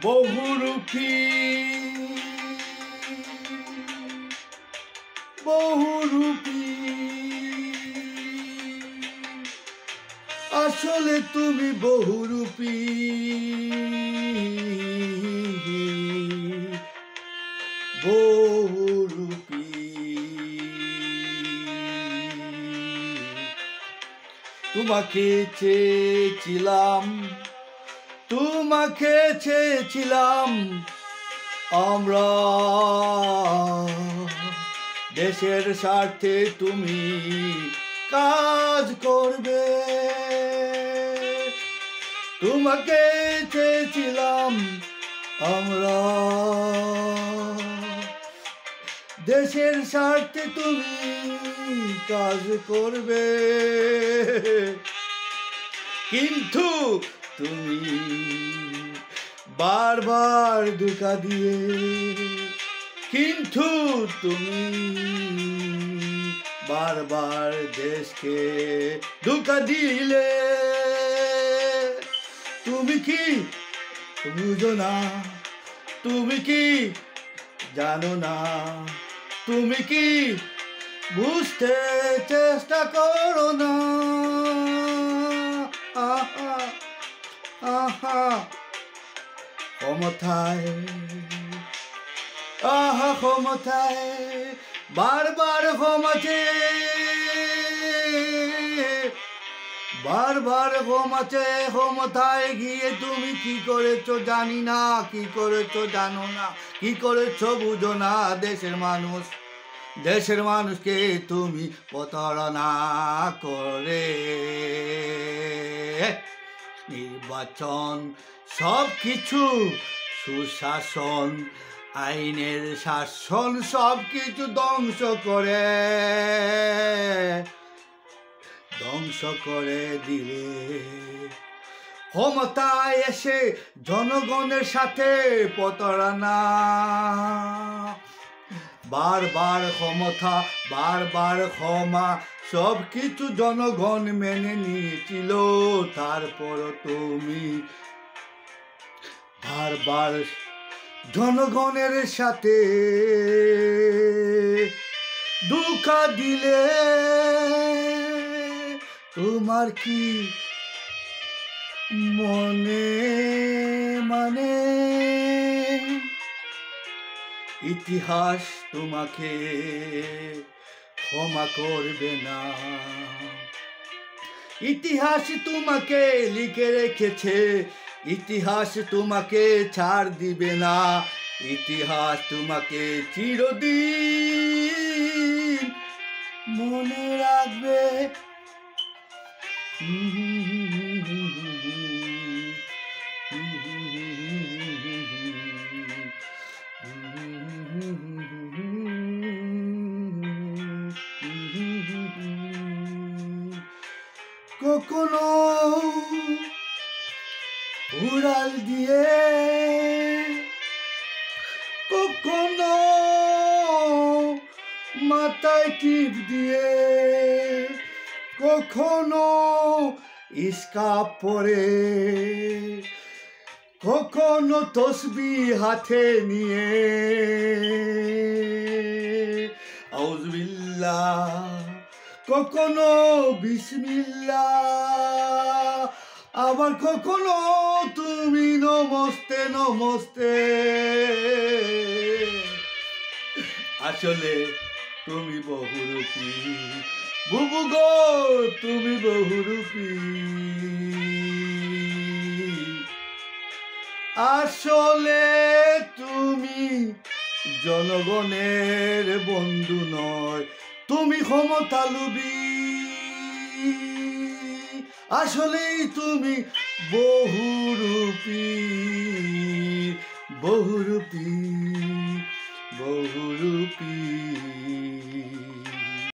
বহুরূপী বহুরূপী আসলে তুমি বহুরূপী বহুরূপী তোমাকে চেয়েছিলাম তোমাকে চেয়েছিলাম আমরা দেশের স্বার্থে তুমি কাজ করবে তোমাকে চেয়েছিলাম আমরা দেশের স্বার্থে তুমি কাজ করবে কিন্তু তুমি বারবার ধোঁকা দিয়ে কিন্তু তুমি বারবার দেশকে ধোঁকা দিলে তুমি কি বুঝো না তুমি কি জানো না তুমি কি বুঝতে চেষ্টা করো না আহা আহা ক্ষমতায় আহা ক্ষমতায় বারবার ক্ষমাতে বারবার ক্ষমতায় গিয়ে তুমি কি করেছো জানি না কি করেছো জানো না কি করেছো বুঝো না দেশের মানুষকে তুমি প্রতারণা করে নির্বাচন সব কিছু সুশাসন আইনের শাসন সব কিছু ধ্বংস করে দিলে ক্ষমতায় এসে জনগণের সাথে প্রতারণা বারবার ক্ষমতা বারবার ক্ষমা সব কিছু জনগণ মেনে নিয়েছিল তারপর তুমি বারবার জনগণের সাথে ধোঁকা দিলে তোমার কি মানে ইতিহাস তোমাকে ক্ষমা করবে না ইতিহাস তোমাকে লিখে রেখেছে ইতিহাস তোমাকে ছাড় দিবে না ইতিহাস তোমাকে চিরদিন মনে রাখবে কখনো উড়াল দিয়ে কখনো মাথায় টিপ দিয়ে কখনো ইস্কাপ পরে কখনো তসবিহ হাতে নিয়ে আউযুবিল্লাহ কখনো বিসমিল্লাহ আবার কখনো তুমি নমস্তে নমস্তে আসলে তুমি বহুরূপী বুবু গো তুমি বহুরূপী আসলে তুমি জনগণের বন্ধু নয় তুমি ক্ষমতালোভী আসলেই তুমি বহুরূপী বহুরূপী বহুরূপী